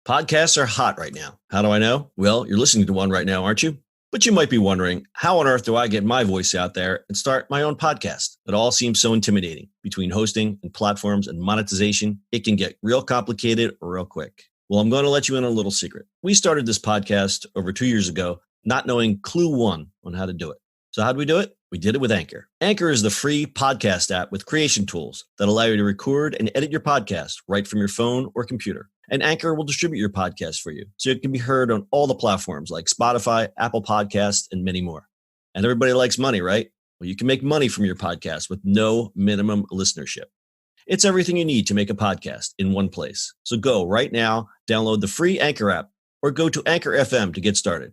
Podcasts are hot right now. How do I know? Well, you're listening to one right now, aren't you? But you might be wondering, how on earth do I get my voice out there and start my own podcast? It all seems so intimidating. Between hosting and platforms and monetization, it can get real complicated real quick. Well, I'm going to let you in on a little secret. We started this podcast over 2 years ago, not knowing clue one on how to do it. So how do we do it? We did it with Anchor. Anchor is the free podcast app with creation tools that allow you to record and edit your podcast right from your phone or computer. And Anchor will distribute your podcast for you, so it can be heard on all the platforms like Spotify, Apple Podcasts, and many more. And everybody likes money, right? Well, you can make money from your podcast with no minimum listenership. It's everything you need to make a podcast in one place. So go right now, download the free Anchor app, or go to Anchor FM to get started.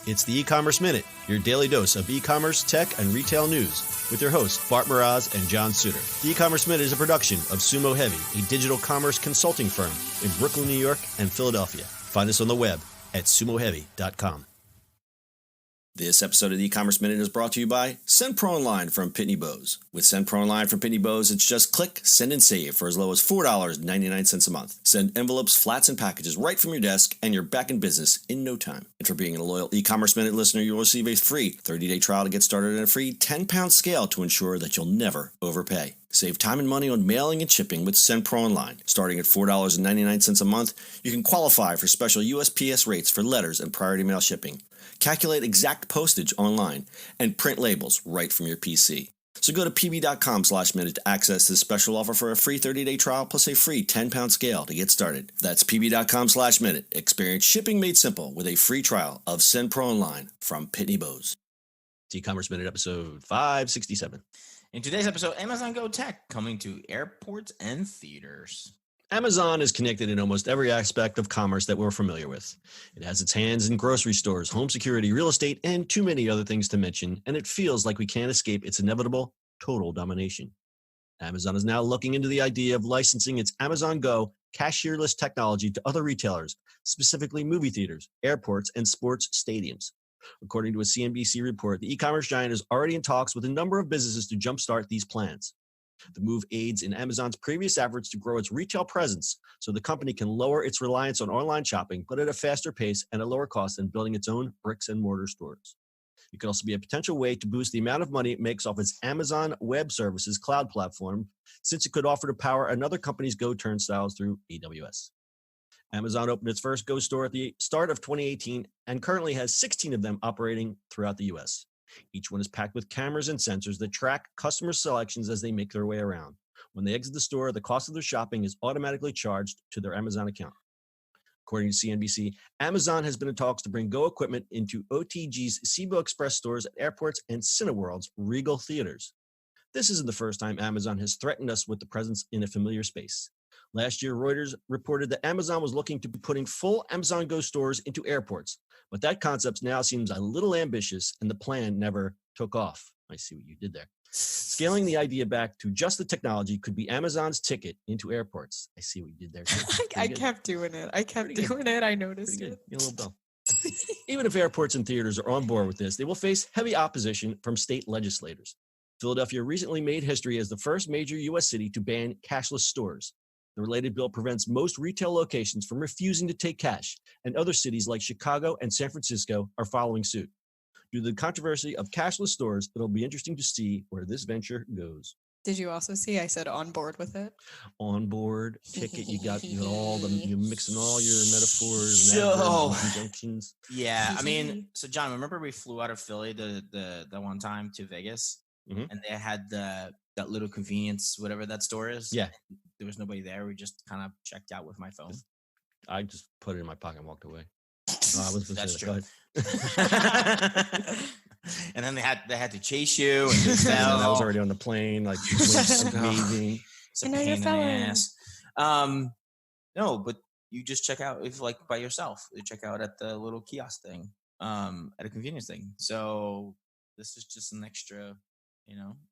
It's the E-Commerce Minute, your daily dose of e-commerce, tech, and retail news with your hosts, Bart Mraz and John Suter. The E-Commerce Minute is a production of Sumo Heavy, a digital commerce consulting firm in Brooklyn, New York, and Philadelphia. Find us on the web at sumoheavy.com. This episode of the E-Commerce Minute is brought to you by SendPro Online from Pitney Bowes. With SendPro Online from Pitney Bowes, it's just click, send, and save for as low as $4.99 a month. Send envelopes, flats, and packages right from your desk, and you're back in business in no time. And for being a loyal E-Commerce Minute listener, you'll receive a free 30-day trial to get started and a free 10-pound scale to ensure that you'll never overpay. Save time and money on mailing and shipping with SendPro Online. Starting at $4.99 a month, you can qualify for special USPS rates for letters and priority mail shipping. Calculate exact postage online, and print labels right from your PC. So go to pb.com/minute to access this special offer for a free 30-day trial plus a free 10-pound scale to get started. That's pb.com/minute. Experience shipping made simple with a free trial of SendPro Online from Pitney Bowes. E-Commerce Minute episode 567. In today's episode, Amazon Go Tech coming to airports and theaters. Amazon is connected in almost every aspect of commerce that we're familiar with. It has its hands in grocery stores, home security, real estate, and too many other things to mention, and it feels like we can't escape its inevitable total domination. Amazon is now looking into the idea of licensing its Amazon Go cashierless technology to other retailers, specifically movie theaters, airports, and sports stadiums. According to a CNBC report, the e-commerce giant is already in talks with a number of businesses to jumpstart these plans. The move aids in Amazon's previous efforts to grow its retail presence so the company can lower its reliance on online shopping, but at a faster pace and a lower cost than building its own bricks and mortar stores. It could also be a potential way to boost the amount of money it makes off its Amazon Web Services cloud platform, since it could offer to power another company's Go turnstiles through AWS. Amazon opened its first Go store at the start of 2018 and currently has 16 of them operating throughout the U.S. Each one is packed with cameras and sensors that track customer selections as they make their way around. When they exit the store, the cost of their shopping is automatically charged to their Amazon account. According to CNBC, Amazon has been in talks to bring Go equipment into OTG's Cebu Express stores at airports and Cineworld's Regal theaters. This isn't the first time Amazon has threatened us with the presence in a familiar space. Last year, Reuters reported that Amazon was looking to be putting full Amazon Go stores into airports, but that concept now seems a little ambitious and the plan never took off. I see what you did there. Scaling the idea back to just the technology could be Amazon's ticket into airports. I see what you did there. I kept doing it. I noticed it. You little bell. Even if airports and theaters are on board with this, they will face heavy opposition from state legislators. Philadelphia recently made history as the first major U.S. city to ban cashless stores. The related bill prevents most retail locations from refusing to take cash, and other cities like Chicago and San Francisco are following suit. Due to the controversy of cashless stores, it'll be interesting to see where this venture goes. Did you also see I said on board with it? On board, ticket, you're mixing all your metaphors and conjunctions. Yeah, I mean, so John, remember we flew out of Philly the one time to Vegas, and they had that little convenience, whatever that store is? Yeah. There was nobody there. We just kind of checked out with my phone. I just put it in my pocket and walked away. That's true. And then they had to chase you, and just I was already on the plane, like amazing. It's a pain in the ass. No, but you just check out if like by yourself. You check out at the little kiosk thing, at a convenience thing. So this is just an extra,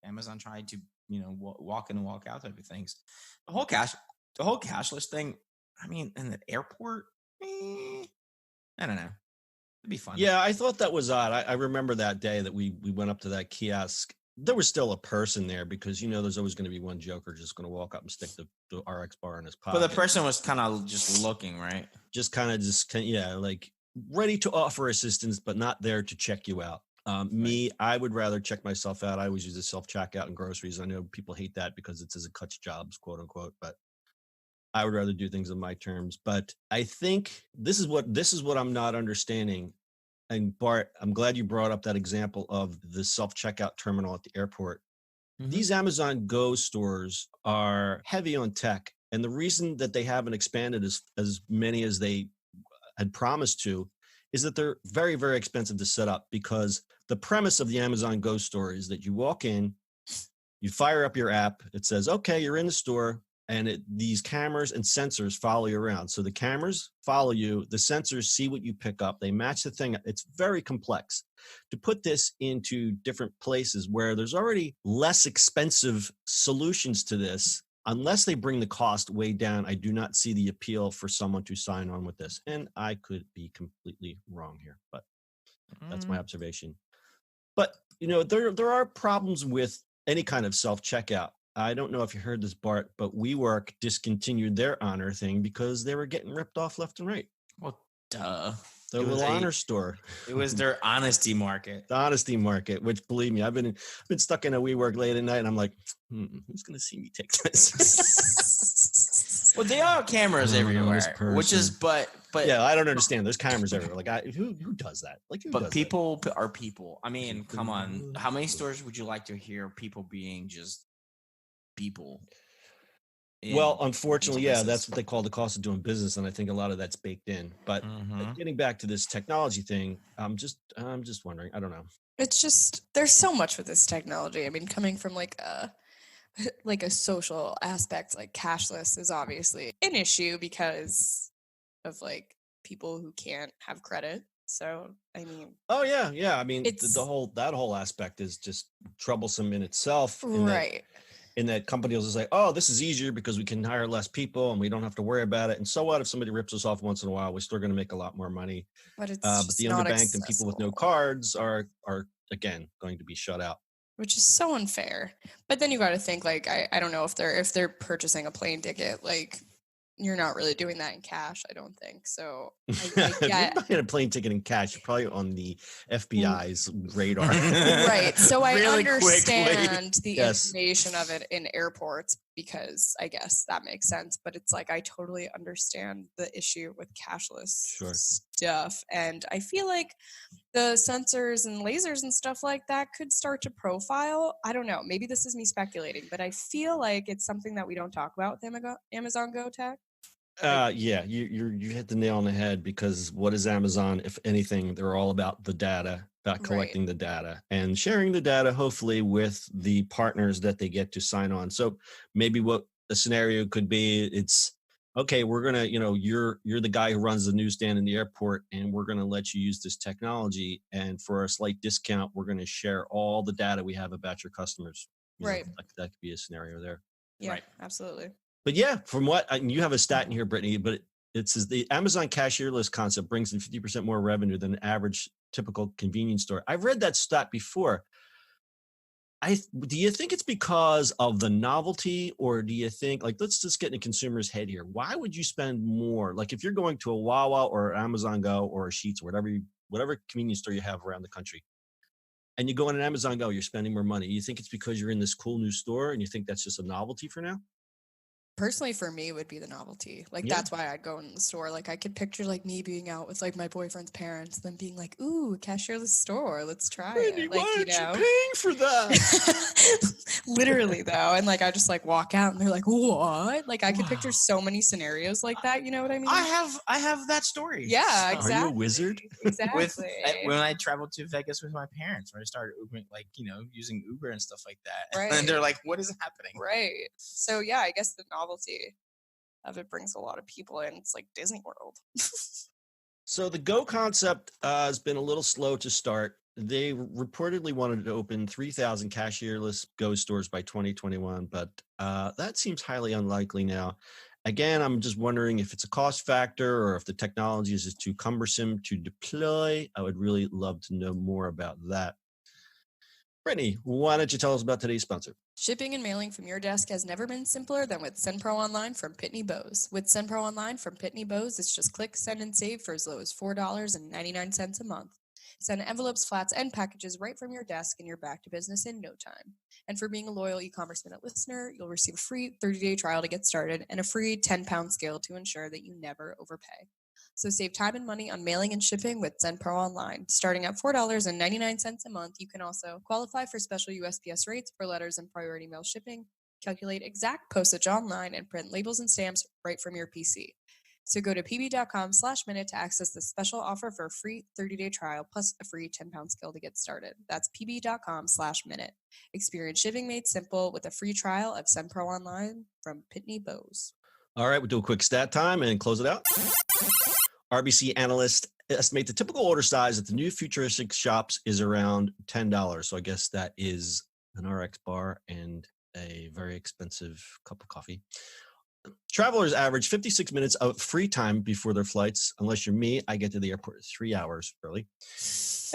Amazon tried to walk in and walk out type of things. The whole cashless thing. I mean, in the airport, I don't know. It'd be fun. Yeah, I thought that was odd. I remember that day that we went up to that kiosk there was still a person there because, there's always going to be one joker just going to walk up and stick the RX bar in his pocket. But the person was kind of just looking, right? Yeah, like ready to offer assistance, but not there to check you out. Me, I would rather check myself out. I always use a self-checkout in groceries. I know people hate that because it says it cuts jobs, quote unquote, but I would rather do things on my terms. But I think this is what I'm not understanding. And Bart, I'm glad you brought up that example of the self-checkout terminal at the airport. Mm-hmm. These Amazon Go stores are heavy on tech. And the reason that they haven't expanded as many as they had promised to is that they're very, very expensive to set up, because the premise of the Amazon Go store is that you walk in, you fire up your app, it says, okay, you're in the store, and these cameras and sensors follow you around. So the cameras follow you, the sensors see what you pick up, they match the thing. It's very complex. To put this into different places where there's already less expensive solutions to this, unless they bring the cost way down, I do not see the appeal for someone to sign on with this. And I could be completely wrong here, but that's my observation. But, there are problems with any kind of self-checkout. I don't know if you heard this, Bart, but WeWork discontinued their Honor thing because they were getting ripped off left and right. Well, duh. The little Honor store. It was their honesty market. The honesty market, which, believe me, I've been stuck in a WeWork late at night, and I'm like, who's going to see me take this? Well, they are cameras everywhere, which is, but yeah, I don't understand. There's cameras everywhere. Like, who does that? Like, but people are people. I mean, come on. How many stores would you like to hear people being just people? Well, unfortunately, yeah, that's what they call the cost of doing business, and I think a lot of that's baked in. But getting back to this technology thing, I'm just wondering. I don't know. It's just there's so much with this technology. I mean, coming from like a social aspect, like cashless is obviously an issue because of like people who can't have credit. So I mean, oh yeah. I mean, that whole aspect is just troublesome in itself, right? In that company will say, oh, this is easier because we can hire less people and we don't have to worry about it. And so what if somebody rips us off once in a while? We're still going to make a lot more money. But it's but the underbanked and people with no cards are again going to be shut out. Which is so unfair. But then you got to think, like, I don't know if they're purchasing a plane ticket, like you're not really doing that in cash, I don't think. So if you're buying a plane ticket in cash, you're probably on the FBI's radar. Right. So I really understand the information of it in airports because I guess that makes sense. But it's like I totally understand the issue with cashless stuff. And I feel like the sensors and lasers and stuff like that could start to profile. I don't know. Maybe this is me speculating, but I feel like it's something that we don't talk about with Amazon Go Tech. Yeah, you hit the nail on the head, because what is Amazon? If anything, they're all about the data, about collecting the data and sharing the data, hopefully with the partners that they get to sign on. So maybe what the scenario could be, it's okay, we're gonna, you're the guy who runs the newsstand in the airport, and we're gonna let you use this technology, and for a slight discount, we're gonna share all the data we have about your customers. Right. That could be a scenario there. Yeah, right. Absolutely. But yeah, from what you have a stat in here, Brittany, but it says the Amazon cashier list concept brings in 50% more revenue than an average typical convenience store. I've read that stat before. Do you think it's because of the novelty, or do you think, like, let's just get in a consumer's head here. Why would you spend more? Like, if you're going to a Wawa or Amazon Go or a Sheetz or whatever convenience store you have around the country, and you go on an Amazon Go, you're spending more money. You think it's because you're in this cool new store and you think that's just a novelty for now? Personally, for me, it would be the novelty. Like, that's why I'd go in the store. Like, I could picture, like, me being out with, like, my boyfriend's parents, them being like, ooh, cashierless store, let's try it. Like, why aren't you paying for that? Literally, though. And, like, I just, like, walk out, and they're like, what? Like, I could picture so many scenarios like that, you know what I mean? I have that story. Yeah, exactly. Are you a wizard? Exactly. When I traveled to Vegas with my parents, when I started Ubering, like, using Uber and stuff like that. Right. And they're like, what is happening? Right. So, yeah, I guess the novelty of it brings a lot of people in. It's like Disney World. So the Go concept has been a little slow to start. They reportedly wanted to open 3,000 cashierless Go stores by 2021, but that seems highly unlikely now. Again, I'm just wondering if it's a cost factor or if the technology is just too cumbersome to deploy. I would really love to know more about that. Brittany, why don't you tell us about today's sponsor? Shipping and mailing from your desk has never been simpler than with SendPro Online from Pitney Bowes. With SendPro Online from Pitney Bowes, it's just click, send, and save for as low as $4.99 a month. Send envelopes, flats, and packages right from your desk, and you're back to business in no time. And for being a loyal e-commerce minute listener, you'll receive a free 30-day trial to get started and a free 10-pound scale to ensure that you never overpay. So save time and money on mailing and shipping with SendPro Online. Starting at $4.99 a month, you can also qualify for special USPS rates for letters and priority mail shipping, calculate exact postage online, and print labels and stamps right from your PC. So go to pb.com/minute to access this special offer for a free 30-day trial plus a free 10-pound scale to get started. That's pb.com/minute. Experience shipping made simple with a free trial of SendPro Online from Pitney Bowes. All right, we'll do a quick stat time and close it out. RBC analysts estimate the typical order size at the new futuristic shops is around $10. So I guess that is an RX bar and a very expensive cup of coffee. Travelers average 56 minutes of free time before their flights. Unless you're me, I get to the airport 3 hours early.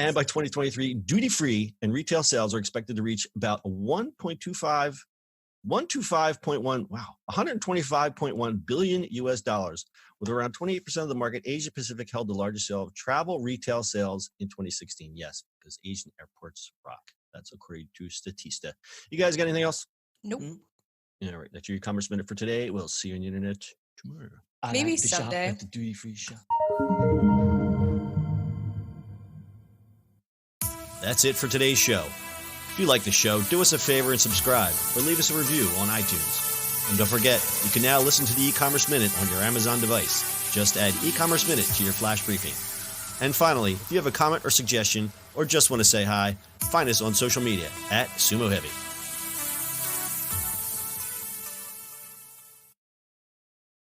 And by 2023, duty-free and retail sales are expected to reach about 125.1 billion US dollars. With around 28% of the market, Asia Pacific held the largest sale of travel retail sales in 2016. Yes, because Asian airports rock. That's according to Statista. You guys got anything else? Nope. All right, that's your e-commerce minute for today. We'll see you on the internet tomorrow. Maybe someday. Shop at the duty-free shop. That's it for today's show. If you like the show, do us a favor and subscribe or leave us a review on iTunes. And don't forget, you can now listen to the e-commerce minute on your Amazon device. Just add e-commerce minute to your flash briefing. And finally, if you have a comment or suggestion or just want to say hi, find us on social media at Sumo Heavy.